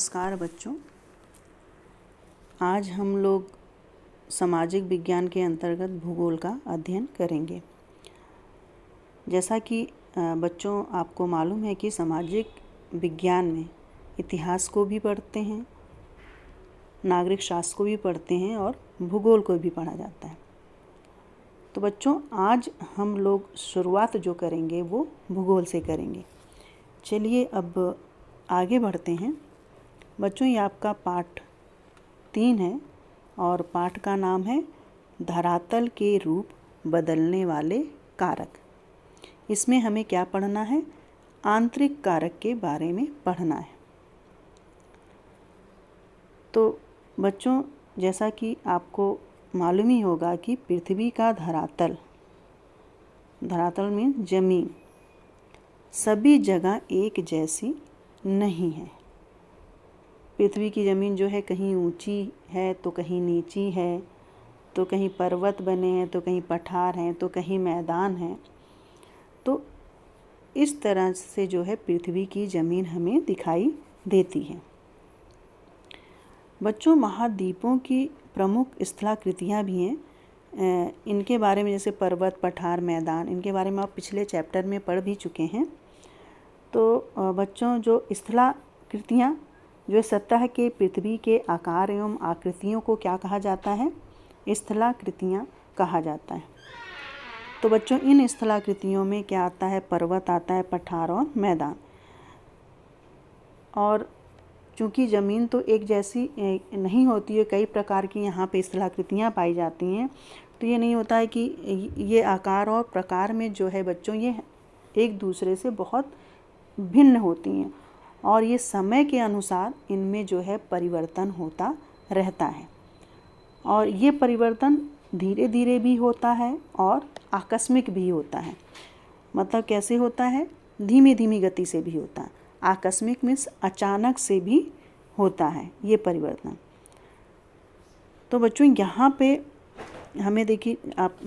नमस्कार बच्चों, आज हम लोग सामाजिक विज्ञान के अंतर्गत भूगोल का अध्ययन करेंगे। जैसा कि बच्चों आपको मालूम है कि सामाजिक विज्ञान में इतिहास को भी पढ़ते हैं, नागरिक शास्त्र को भी पढ़ते हैं और भूगोल को भी पढ़ा जाता है। तो बच्चों आज हम लोग शुरुआत जो करेंगे वो भूगोल से करेंगे। चलिए अब आगे बढ़ते हैं। बच्चों ये आपका पाठ 3 है और पाठ का नाम है धरातल के रूप बदलने वाले कारक। इसमें हमें क्या पढ़ना है? आंतरिक कारक के बारे में पढ़ना है। तो बच्चों जैसा कि आपको मालूम ही होगा कि पृथ्वी का धरातल में जमीन सभी जगह एक जैसी नहीं है। पृथ्वी की ज़मीन जो है कहीं ऊंची है तो कहीं नीची है, तो कहीं पर्वत बने हैं तो कहीं पठार हैं तो कहीं मैदान हैं। तो इस तरह से जो है पृथ्वी की ज़मीन हमें दिखाई देती है। बच्चों महाद्वीपों की प्रमुख स्थलाकृतियाँ भी हैं। इनके बारे में जैसे पर्वत, पठार, मैदान, इनके बारे में आप पिछले चैप्टर में पढ़ भी चुके हैं। तो बच्चों जो स्थलाकृतियाँ जो सतह के पृथ्वी के आकार एवं आकृतियों को क्या कहा जाता है? स्थलाकृतियाँ कहा जाता है। तो बच्चों इन स्थलाकृतियों में क्या आता है? पर्वत आता है, पठार और मैदान। और चूँकि ज़मीन तो एक जैसी नहीं होती है, कई प्रकार की यहाँ पे स्थलाकृतियाँ पाई जाती हैं। तो ये नहीं होता है कि ये आकार और प्रकार में जो है बच्चों ये एक दूसरे से बहुत भिन्न होती हैं और ये समय के अनुसार इनमें जो है परिवर्तन होता रहता है। और ये परिवर्तन धीरे धीरे भी होता है और आकस्मिक भी होता है। मतलब कैसे होता है? धीमी धीमी गति से भी होता है। आकस्मिक मीन्स अचानक से भी होता है ये परिवर्तन। तो बच्चों यहाँ पे हमें देखिए आप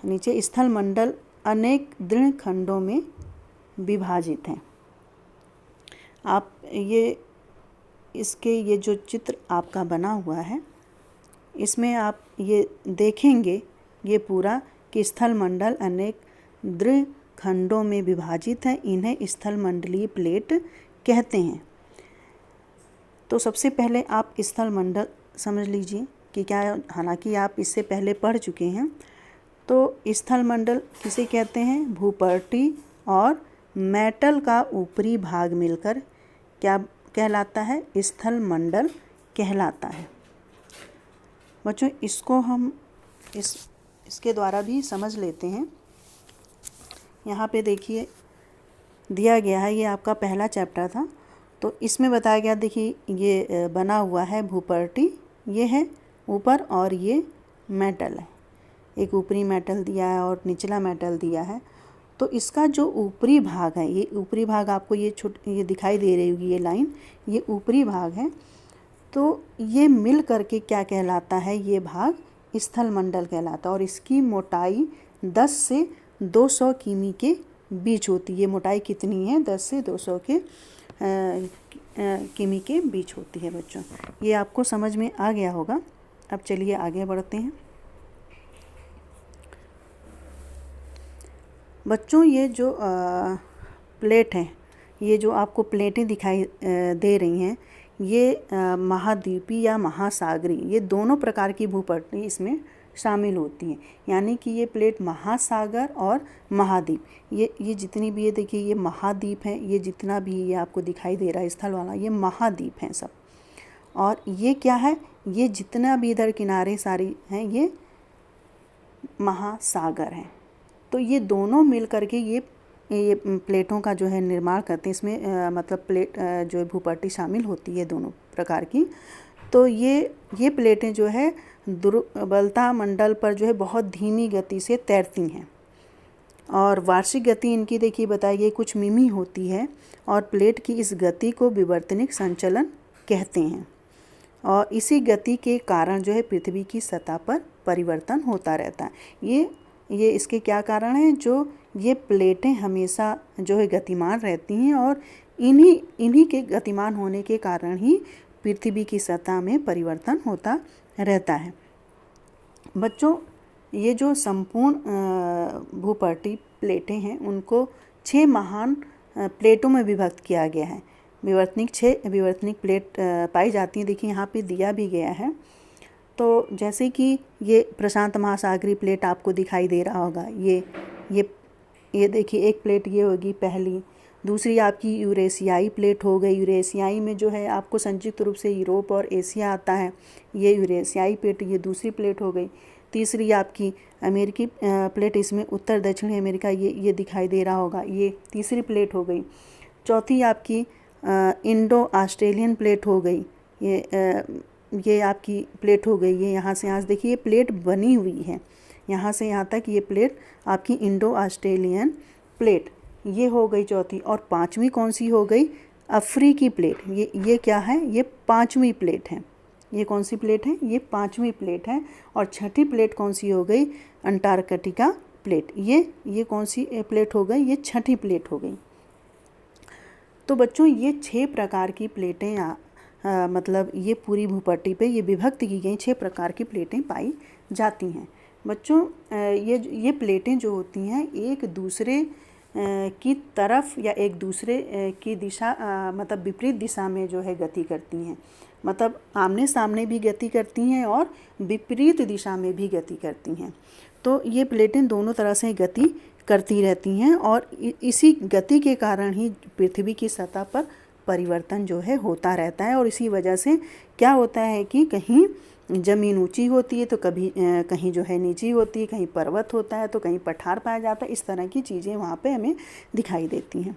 नीचे स्थल मंडल अनेक दृढ़ खंडों में विभाजित हैं। आप ये जो चित्र आपका बना हुआ है इसमें आप ये देखेंगे ये पूरा कि स्थल मंडल अनेक दृढ़ खंडों में विभाजित है। इन्हें स्थल मंडलीय प्लेट कहते हैं। तो सबसे पहले आप स्थल मंडल समझ लीजिए कि क्या है। हालांकि आप इससे पहले पढ़ चुके हैं। तो स्थल मंडल किसे कहते हैं? भूपर्टी और मेटल का ऊपरी भाग मिलकर क्या कहलाता है? स्थल मंडल कहलाता है। बच्चों इसको हम इसके द्वारा भी समझ लेते हैं। यहाँ पे देखिए दिया गया है, ये आपका पहला चैप्टर था। तो इसमें बताया गया, देखिए ये बना हुआ है भूपर्टी, ये है ऊपर और ये मेटल है। एक ऊपरी मेटल दिया है और निचला मेटल दिया है। तो इसका जो ऊपरी भाग है, ये ऊपरी भाग आपको ये दिखाई दे रही होगी ये लाइन, ये ऊपरी भाग है। तो ये मिल करके क्या कहलाता है? ये भाग स्थल मंडल कहलाता है और इसकी मोटाई 10 से 200 किमी के बीच होती है। ये मोटाई कितनी है? 10 से 200 किमी के बीच होती है। बच्चों ये आपको समझ में आ गया होगा। अब चलिए आगे बढ़ते हैं। बच्चों ये जो प्लेट हैं, ये जो आपको प्लेटें दिखाई दे रही हैं, ये महाद्वीपीय या महासागरीय, ये दोनों प्रकार की भूपटली इसमें शामिल होती हैं। यानी कि ये प्लेट महासागर और महाद्वीप, ये जितनी भी, ये देखिए ये महाद्वीप हैं, ये जितना भी ये आपको दिखाई दे रहा है स्थल वाला, ये महाद्वीप हैं सब। और ये क्या है? ये जितना भी इधर किनारे सारी हैं ये महासागर हैं। तो ये दोनों मिल करके ये प्लेटों का जो है निर्माण करते हैं। इसमें मतलब प्लेट जो है भूपट्टी शामिल होती है दोनों प्रकार की। तो ये प्लेटें जो है दुर्बलता मंडल पर जो है बहुत धीमी गति से तैरती हैं और वार्षिक गति इनकी देखिए बताई गई कुछ मिमी होती है और प्लेट की इस गति को विवर्तनिक संचलन कहते हैं। और इसी गति के कारण जो है पृथ्वी की सतह पर परिवर्तन होता रहता है। ये इसके क्या कारण हैं? जो ये प्लेटें हमेशा जो है गतिमान रहती हैं और इन्हीं के गतिमान होने के कारण ही पृथ्वी की सतह में परिवर्तन होता रहता है। बच्चों, ये जो संपूर्ण भूपटल प्लेटें हैं उनको 6 महान प्लेटों में विभक्त किया गया है। 6 विवर्तनिक प्लेट पाई जाती हैं। देखिए यहाँ पे दिया भी गया है। तो जैसे कि ये प्रशांत महासागरीय प्लेट आपको दिखाई दे रहा होगा। ये देखिए, एक प्लेट ये होगी पहली। दूसरी आपकी यूरेशियाई प्लेट हो गई। यूरेशियाई में जो है आपको संयुक्त रूप से यूरोप और एशिया आता है। ये यूरेशियाई प्लेट, ये दूसरी प्लेट हो गई। तीसरी आपकी अमेरिकी प्लेट, इसमें उत्तर दक्षिण अमेरिका ये दिखाई दे रहा होगा, ये तीसरी प्लेट हो गई। चौथी आपकी इंडो ऑस्ट्रेलियन प्लेट हो गई। ये आपकी प्लेट हो गई। ये यहाँ से यहाँ देखिए, ये प्लेट बनी हुई है, यहाँ से यहाँ तक ये प्लेट आपकी इंडो ऑस्ट्रेलियन प्लेट ये हो गई चौथी। और पांचवी कौन सी हो गई? अफ्रीकी प्लेट। ये क्या है? ये पांचवी प्लेट है। ये कौन सी प्लेट है? ये पांचवी प्लेट है। और छठी प्लेट कौन सी हो गई? Antarctica plate. ये कौन सी प्लेट हो गई? ये छठी प्लेट हो गई। तो बच्चों, ये 6 प्रकार की प्लेटें मतलब ये पूरी भूपट्टी पे ये विभक्त की गई 6 प्रकार की प्लेटें पाई जाती हैं। बच्चों, ये प्लेटें जो होती हैं एक दूसरे की तरफ या एक दूसरे की दिशा मतलब विपरीत दिशा में जो है गति करती हैं। मतलब आमने सामने भी गति करती हैं और विपरीत दिशा में भी गति करती हैं। तो ये प्लेटें दोनों तरह से गति करती रहती हैं और इसी गति के कारण ही पृथ्वी की सतह पर परिवर्तन जो है होता रहता है। और इसी वजह से क्या होता है कि कहीं ज़मीन ऊंची होती है तो कहीं जो है नीची होती है, कहीं पर्वत होता है तो कहीं पठार पाया जाता है। इस तरह की चीज़ें वहाँ पे हमें दिखाई देती हैं।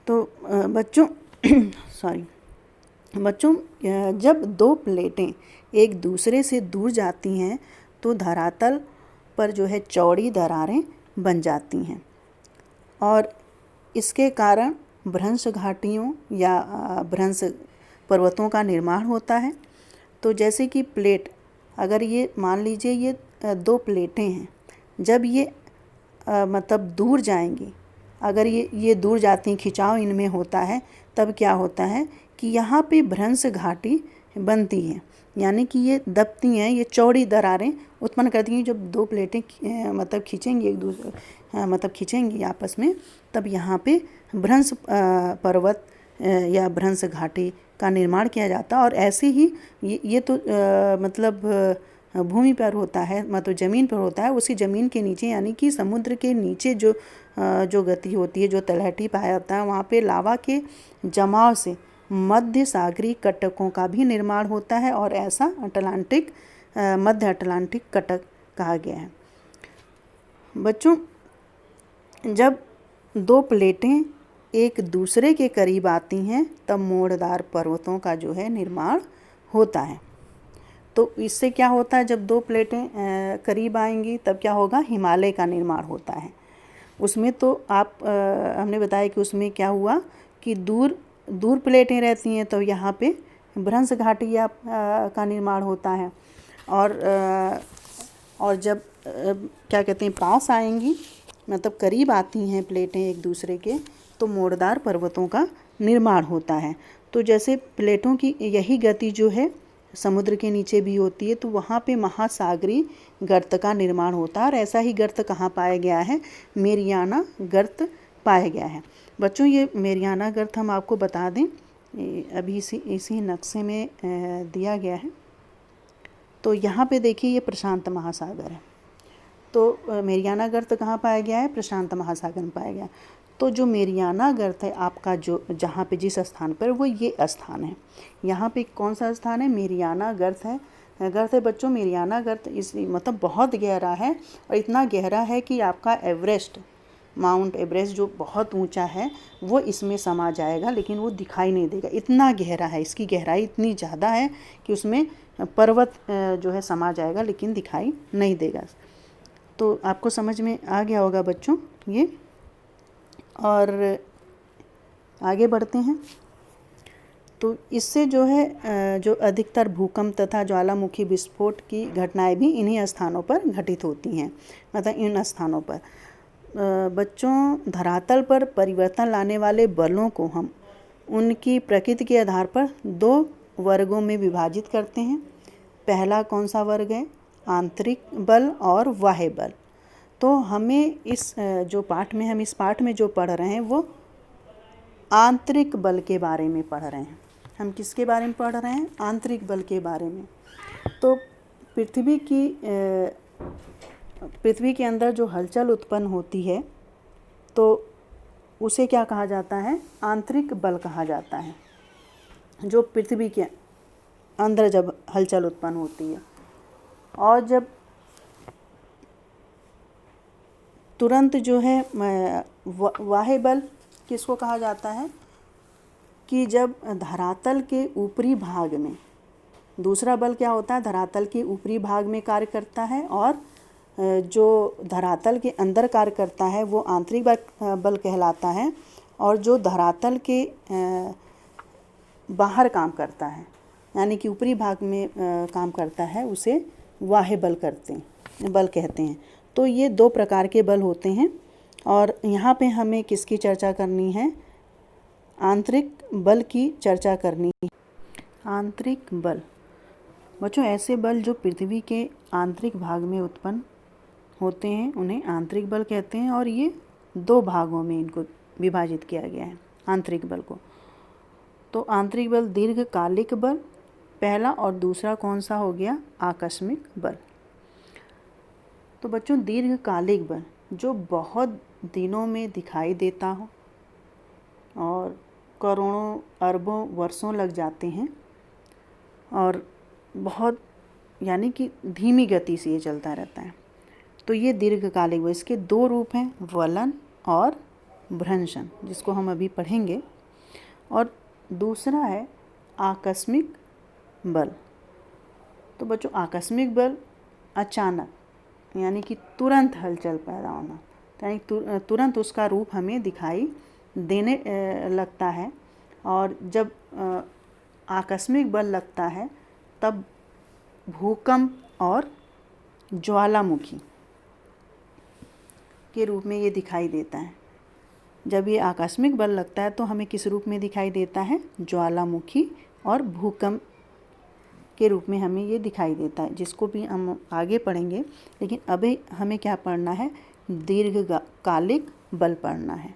तो बच्चों बच्चों, जब 2 प्लेटें एक दूसरे से दूर जाती हैं तो धरातल पर जो है चौड़ी दरारें बन जाती हैं और इसके कारण भ्रंश घाटियों या भ्रंश पर्वतों का निर्माण होता है। तो जैसे कि प्लेट, अगर ये मान लीजिए ये 2 प्लेटें हैं, जब ये मतलब दूर जाएंगी, अगर ये दूर जाती हैं, खिंचाव इनमें होता है, तब क्या होता है कि यहाँ पे भ्रंश घाटी बनती है, यानी कि ये दबती हैं, ये चौड़ी दरारें उत्पन्न करती हैं। जब 2 प्लेटें मतलब खींचेंगी एक दूसरे मतलब खींचेंगी आपस में, तब यहाँ पे भ्रंश पर्वत या भ्रंश घाटी का निर्माण किया जाता है। और ऐसे ही ये तो मतलब भूमि पर होता है, मतलब ज़मीन पर होता है। उसी ज़मीन के नीचे यानी कि समुद्र के नीचे जो गति होती है, जो तलहटी पाया जाता है, वहाँ पे लावा के जमाव से मध्य सागरीय कटकों का भी निर्माण होता है और ऐसा मध्य अटलांटिक कटक कहा गया है। बच्चों, जब 2 प्लेटें एक दूसरे के करीब आती हैं तब मोड़दार पर्वतों का जो है निर्माण होता है। तो इससे क्या होता है, जब 2 प्लेटें करीब आएंगी तब क्या होगा? हिमालय का निर्माण होता है। उसमें तो हमने बताया कि उसमें क्या हुआ कि दूर प्लेटें रहती हैं तो यहाँ पे भ्रंश घाटी का निर्माण होता है। और जब क्या कहते हैं पास आएंगी, मतलब करीब आती हैं प्लेटें एक दूसरे के, तो मोड़दार पर्वतों का निर्माण होता है। तो जैसे प्लेटों की यही गति जो है समुद्र के नीचे भी होती है, तो वहाँ पे महासागरीय गर्त का निर्माण होता है। और ऐसा ही गर्त कहाँ पाया गया है? मेरियाना गर्त पाया गया है। बच्चों, ये मेरियाना गर्त हम आपको बता दें, अभी इसी नक्शे में दिया गया है। तो यहाँ पे देखिए, ये प्रशांत महासागर है। तो मेरियाना गर्त कहाँ पाया गया है? प्रशांत महासागर में पाया गया। तो जो मेरियाना गर्त है आपका, जो जहाँ पे जिस स्थान पर, वो ये स्थान है। यहाँ पे कौन सा स्थान है? मेरियाना गर्त है बच्चों। मेरियाना गर्त मतलब बहुत गहरा है और इतना गहरा है कि आपका माउंट एवरेस्ट जो बहुत ऊंचा है वो इसमें समा जाएगा, लेकिन वो दिखाई नहीं देगा, इतना गहरा है। इसकी गहराई इतनी ज़्यादा है कि उसमें पर्वत जो है समा जाएगा, लेकिन दिखाई नहीं देगा। तो आपको समझ में आ गया होगा बच्चों ये। और आगे बढ़ते हैं। तो इससे जो है जो अधिकतर भूकंप तथा ज्वालामुखी विस्फोट की घटनाएं भी इन्हीं स्थानों पर घटित होती हैं, मतलब इन स्थानों पर। बच्चों, धरातल पर परिवर्तन लाने वाले बलों को हम उनकी प्रकृति के आधार पर 2 वर्गों में विभाजित करते हैं। पहला कौन सा वर्ग है? आंतरिक बल और बाह्य बल। तो हमें इस पाठ में जो पढ़ रहे हैं वो आंतरिक बल के बारे में पढ़ रहे हैं। हम किसके बारे में पढ़ रहे हैं? आंतरिक बल के बारे में। तो पृथ्वी के अंदर जो हलचल उत्पन्न होती है तो उसे क्या कहा जाता है? आंतरिक बल कहा जाता है। जो पृथ्वी के अंदर जब हलचल उत्पन्न होती है, और जब तुरंत जो है बाह्य बल किसको कहा जाता है? कि जब धरातल के ऊपरी भाग में, दूसरा बल क्या होता है? धरातल के ऊपरी भाग में कार्य करता है, और जो धरातल के अंदर कार्य करता है वो आंतरिक बल कहलाता है, और जो धरातल के बाहर काम करता है यानी कि ऊपरी भाग में काम करता है उसे बाह्य बल कहते हैं। तो ये 2 प्रकार के बल होते हैं, और यहाँ पे हमें किसकी चर्चा करनी है? आंतरिक बल की चर्चा करनी है। आंतरिक बल बच्चों ऐसे बल जो पृथ्वी के आंतरिक भाग में उत्पन्न होते हैं उन्हें आंतरिक बल कहते हैं, और ये 2 भागों में इनको विभाजित किया गया है आंतरिक बल को। तो आंतरिक बल दीर्घकालिक बल पहला, और दूसरा कौन सा हो गया? आकस्मिक बल। तो बच्चों दीर्घकालिक बल जो बहुत दिनों में दिखाई देता हो और करोड़ों अरबों वर्षों लग जाते हैं, और बहुत यानी कि धीमी गति से ये चलता रहता है, तो ये दीर्घकालिक बल। इसके 2 रूप हैं, वलन और भ्रंशन, जिसको हम अभी पढ़ेंगे। और दूसरा है आकस्मिक बल। तो बच्चों आकस्मिक बल अचानक यानी कि तुरंत हलचल पैदा होना, यानी तुरंत उसका रूप हमें दिखाई देने लगता है, और जब आकस्मिक बल लगता है तब भूकंप और ज्वालामुखी के रूप में ये दिखाई देता है। जब ये आकस्मिक बल लगता है तो हमें किस रूप में दिखाई देता है? ज्वालामुखी और भूकंप के रूप में हमें ये दिखाई देता है, जिसको भी हम आगे पढ़ेंगे। लेकिन अभी हमें क्या पढ़ना है? दीर्घकालिक बल पढ़ना है।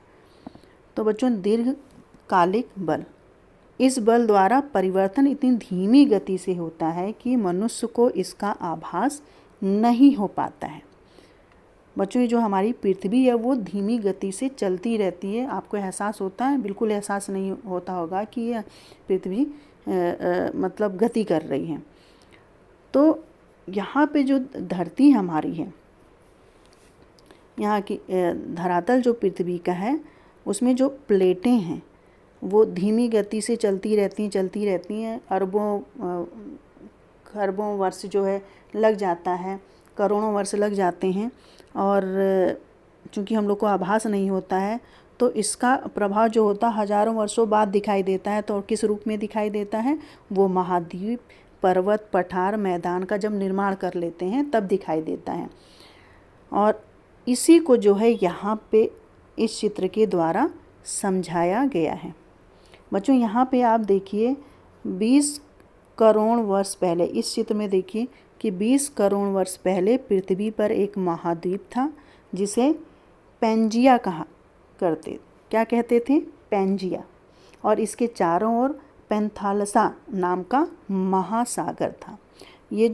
तो बच्चों दीर्घकालिक बल, इस बल द्वारा परिवर्तन इतनी धीमी गति से होता है कि मनुष्य को इसका आभास नहीं हो पाता है। बच्चों ये जो हमारी पृथ्वी है वो धीमी गति से चलती रहती है। आपको एहसास होता है? बिल्कुल एहसास नहीं होता होगा कि यह पृथ्वी मतलब गति कर रही है। तो यहाँ पे जो धरती हमारी है, यहाँ की धरातल जो पृथ्वी का है, उसमें जो प्लेटें हैं वो धीमी गति से चलती रहती हैं। अरबों खरबों वर्ष जो है लग जाता है, करोड़ों वर्ष लग जाते हैं, और चूँकि हम लोग को आभास नहीं होता है तो इसका प्रभाव जो होता है हज़ारों वर्षों बाद दिखाई देता है। तो किस रूप में दिखाई देता है? वो महाद्वीप, पर्वत, पठार, मैदान का जब निर्माण कर लेते हैं तब दिखाई देता है। और इसी को जो है यहाँ पे इस चित्र के द्वारा समझाया गया है। बच्चों यहाँ पे आप देखिए 20 करोड़ वर्ष पहले, इस चित्र में देखिए कि 20 करोड़ वर्ष पहले पृथ्वी पर एक महाद्वीप था जिसे पैंजिया कहा करते। क्या कहते थे? पैंजिया। और इसके चारों ओर पैंथालसा नाम का महासागर था। ये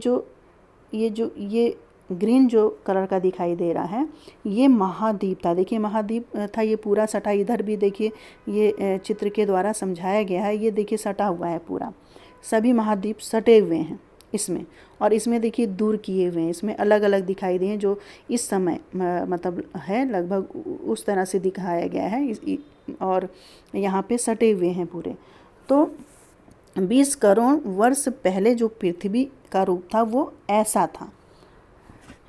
ग्रीन जो कलर का दिखाई दे रहा है ये महाद्वीप था। देखिए महाद्वीप था, ये पूरा सटा, इधर भी देखिए ये चित्र के द्वारा समझाया गया है। ये देखिए सटा हुआ है पूरा, सभी महाद्वीप सटे हुए हैं इसमें, और इसमें देखिए दूर किए हुए हैं, इसमें अलग अलग दिखाई दे हैं जो इस समय मतलब है लगभग उस तरह से दिखाया गया है, और यहाँ पे सटे हुए हैं पूरे। तो 20 करोड़ वर्ष पहले जो पृथ्वी का रूप था वो ऐसा था।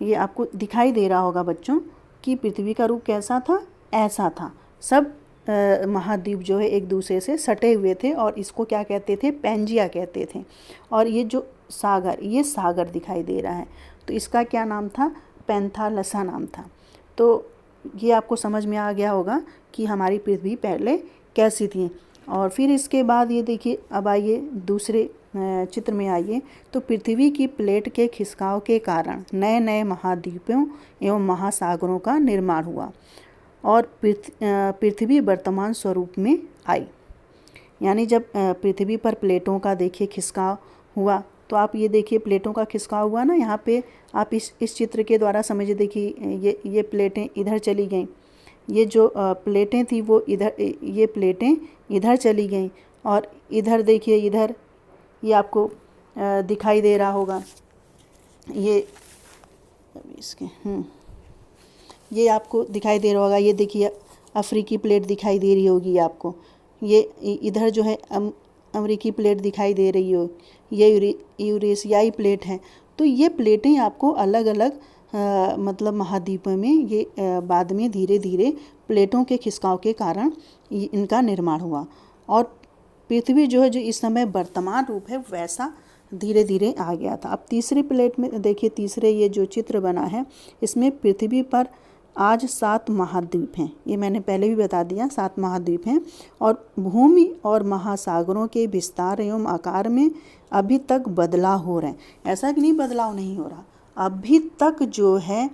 ये आपको दिखाई दे रहा होगा बच्चों कि पृथ्वी का रूप कैसा था? ऐसा था। सब महाद्वीप जो है एक दूसरे से सटे हुए थे, और इसको क्या कहते थे? पैंजिया कहते थे। और ये जो सागर, ये सागर दिखाई दे रहा है, तो इसका क्या नाम था? पैंथालसा नाम था। तो ये आपको समझ में आ गया होगा कि हमारी पृथ्वी पहले कैसी थी। और फिर इसके बाद ये देखिए, अब आइए दूसरे चित्र में आइए। तो पृथ्वी की प्लेट के खिसकाव के कारण नए नए महाद्वीपों एवं महासागरों का निर्माण हुआ और पृथ्वी वर्तमान स्वरूप में आई। यानी जब पृथ्वी पर प्लेटों का देखिए खिसकाव हुआ, तो आप ये देखिए प्लेटों का खिसकाव हुआ ना, यहाँ पे आप इस चित्र के द्वारा समझिए। देखिए ये प्लेटें इधर चली गईं, ये जो प्लेटें थी वो इधर, ये प्लेटें इधर चली गईं, और इधर देखिए, इधर ये आपको दिखाई दे रहा होगा, ये इसके ये आपको दिखाई दे रहा होगा। ये देखिए अफ्रीकी प्लेट दिखाई दे रही होगी आपको, ये इधर जो है अमरीकी प्लेट दिखाई दे रही हो, ये यूरेशियाई प्लेट है। तो ये प्लेटें आपको अलग अलग मतलब महाद्वीपों में ये बाद में धीरे धीरे प्लेटों के खिसकाव के कारण इनका निर्माण हुआ, और पृथ्वी जो है, जो इस समय वर्तमान रूप है, वैसा धीरे धीरे आ गया था। अब तीसरी प्लेट में देखिए, तीसरे ये जो चित्र बना है, इसमें पृथ्वी पर आज 7 महाद्वीप हैं। ये मैंने पहले भी बता दिया, 7 महाद्वीप हैं, और भूमि और महासागरों के विस्तार एवं आकार में अभी तक बदलाव हो रहे हैं। ऐसा कि नहीं बदलाव नहीं हो रहा, अभी तक जो है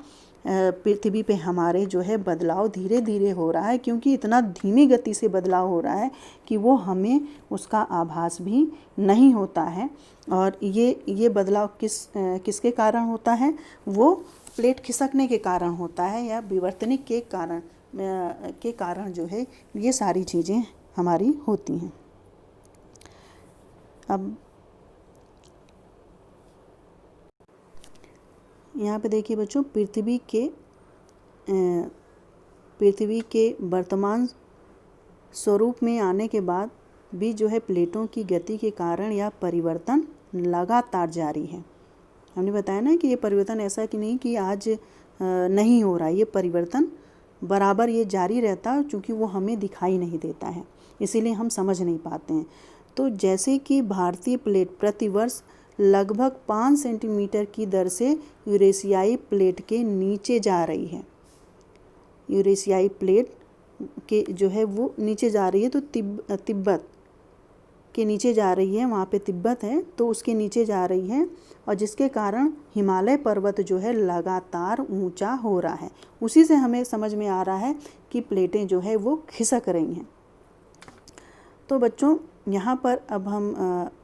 पृथ्वी पे हमारे जो है बदलाव धीरे धीरे हो रहा है, क्योंकि इतना धीमी गति से बदलाव हो रहा है कि वो हमें उसका आभास भी नहीं होता है। और ये बदलाव किसके कारण होता है? वो प्लेट खिसकने के कारण होता है, या विवर्तनिक के कारण जो है ये सारी चीज़ें हमारी होती हैं। अब यहाँ पे देखिए बच्चों, पृथ्वी के वर्तमान स्वरूप में आने के बाद भी जो है प्लेटों की गति के कारण यह परिवर्तन लगातार जारी है। हमने बताया ना कि ये परिवर्तन ऐसा कि नहीं कि आज नहीं हो रहा, ये परिवर्तन बराबर ये जारी रहता है, क्योंकि वो हमें दिखाई नहीं देता है, इसीलिए हम समझ नहीं पाते हैं। तो जैसे कि भारतीय प्लेट प्रतिवर्ष लगभग 5 सेंटीमीटर की दर से यूरेशियाई प्लेट के नीचे जा रही है, यूरेशियाई प्लेट के जो है वो नीचे जा रही है, तो तिब्बत के नीचे जा रही है, वहाँ पे तिब्बत है, तो उसके नीचे जा रही है, और जिसके कारण हिमालय पर्वत जो है लगातार ऊंचा हो रहा है। उसी से हमें समझ में आ रहा है कि प्लेटें जो है वो खिसक रही हैं। तो बच्चों यहाँ पर अब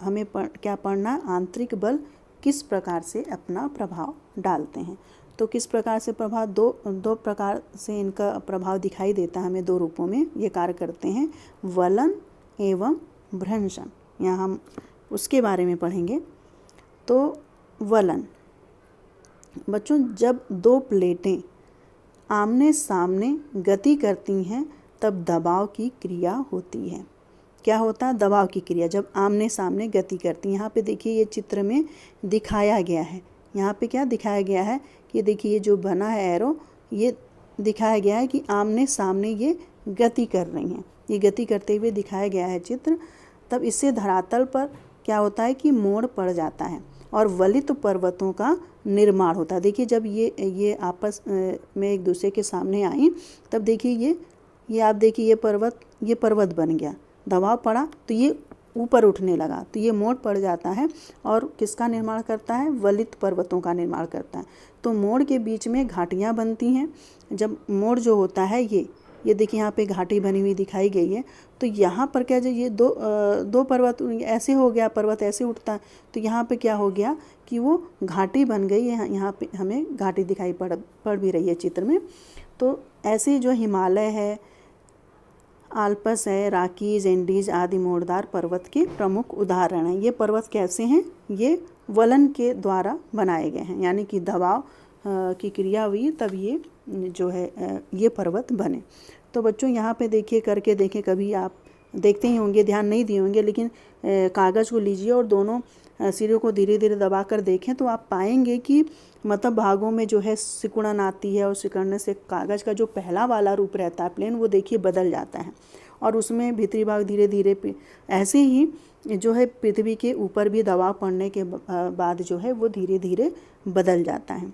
हमें क्या पढ़ना है? आंतरिक बल किस प्रकार से अपना प्रभाव डालते हैं। तो किस प्रकार से प्रभाव, दो प्रकार से इनका प्रभाव दिखाई देता है हमें, 2 रूपों में ये कार्य करते हैं, वलन एवं भ्रंशन। यहाँ हम उसके बारे में पढ़ेंगे। तो वलन बच्चों, जब 2 प्लेटें आमने सामने गति करती हैं तब दबाव की क्रिया होती है। क्या होता है? दबाव की क्रिया जब आमने सामने गति करती है। यहाँ पे देखिए ये चित्र में दिखाया गया है, यहाँ पे क्या दिखाया गया है कि देखिए ये जो बना है एरो, ये दिखाया गया है कि आमने सामने ये गति कर रही हैं, ये गति करते हुए दिखाया गया है चित्र। तब इससे धरातल पर क्या होता है कि मोड़ पड़ जाता है और वलित पर्वतों का निर्माण होता है। देखिए जब ये आपस में एक दूसरे के सामने आई, तब देखिए ये आप देखिए ये पर्वत बन गया, दबाव पड़ा तो ये ऊपर उठने लगा, तो ये मोड़ पड़ जाता है और किसका निर्माण करता है? वलित पर्वतों का निर्माण करता है। तो मोड़ के बीच में घाटियाँ बनती हैं। जब मोड़ जो होता है ये देखिए यहाँ पे घाटी बनी हुई दिखाई गई है। तो यहाँ पर क्या, जो ये दो पर्वत ऐसे हो गया, पर्वत ऐसे उठता है, तो यहाँ पे क्या हो गया कि वो घाटी बन गई है। यहाँ पे हमें घाटी दिखाई पड़ भी रही है चित्र में। तो ऐसे जो हिमालय है, आल्पस है, राकीज, एंडीज आदि मोड़दार पर्वत के प्रमुख उदाहरण हैं। ये पर्वत कैसे हैं? ये वलन के द्वारा बनाए गए हैं, यानी कि दबाव की क्रिया हुई तब ये जो है ये पर्वत बने। तो बच्चों यहाँ पे देखिए, करके देखें, कभी आप देखते ही होंगे, ध्यान नहीं दिए होंगे, लेकिन कागज़ को लीजिए और दोनों सिरों को धीरे धीरे दबा कर देखें तो आप पाएंगे कि मतलब भागों में जो है सिकुड़न आती है, और सिकुड़ने से कागज़ का जो पहला वाला रूप रहता है प्लेन, वो देखिए बदल जाता है, और उसमें भीतरी भाग धीरे धीरे ऐसे ही जो है पृथ्वी के ऊपर भी दबाव पड़ने के बाद जो है वो धीरे धीरे बदल जाता है,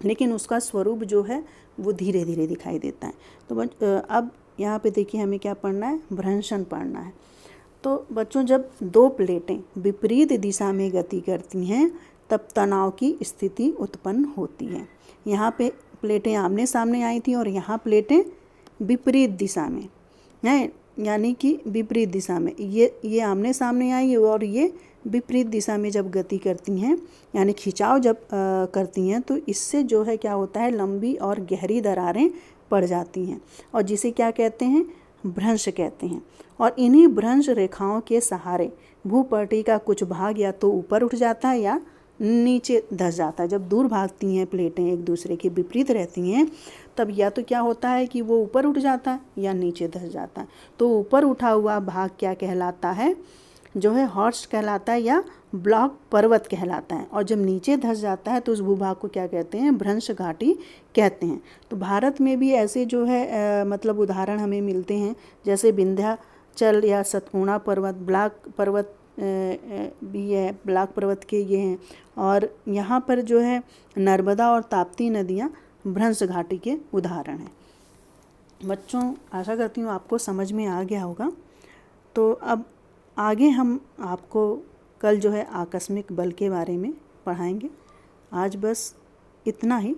लेकिन उसका स्वरूप जो है वो धीरे धीरे दिखाई देता है। तो अब यहाँ पे देखिए हमें क्या पढ़ना है? भ्रंशन पढ़ना है। तो बच्चों जब दो प्लेटें विपरीत दिशा में गति करती हैं तब तनाव की स्थिति उत्पन्न होती है। यहाँ पे प्लेटें आमने सामने आई थी और यहाँ प्लेटें विपरीत दिशा में हैं, यानी कि विपरीत दिशा में ये आमने सामने आई और ये विपरीत दिशा में जब गति करती हैं यानी खिंचाव जब करती हैं तो इससे जो है क्या होता है, लंबी और गहरी दरारें पड़ जाती हैं और जिसे क्या कहते हैं, भ्रंश कहते हैं। और इन्हीं भ्रंश रेखाओं के सहारे भूपटल का कुछ भाग या तो ऊपर उठ जाता है या नीचे धंस जाता है। जब दूर भागती हैं प्लेटें एक दूसरे के विपरीत रहती हैं तब या तो क्या होता है कि वो ऊपर उठ जाता है या नीचे धंस जाता है। तो ऊपर उठा हुआ भाग क्या कहलाता है, जो है हॉर्स्ट कहलाता है या ब्लॉक पर्वत कहलाता है। और जब नीचे धंस जाता है तो उस भूभाग को क्या कहते हैं, भ्रंश घाटी कहते हैं। तो भारत में भी ऐसे जो है मतलब उदाहरण हमें मिलते हैं, जैसे विंध्याचल या सतपुड़ा पर्वत, ब्लॉक पर्वत भी है, ब्लॉक पर्वत के ये हैं। और यहाँ पर जो है नर्मदा और ताप्ती नदियाँ भ्रंश घाटी के उदाहरण हैं। बच्चों आशा करती हूँ आपको समझ में आ गया होगा। तो अब आगे हम आपको कल जो है आकस्मिक बल के बारे में पढ़ाएंगे। आज बस इतना ही।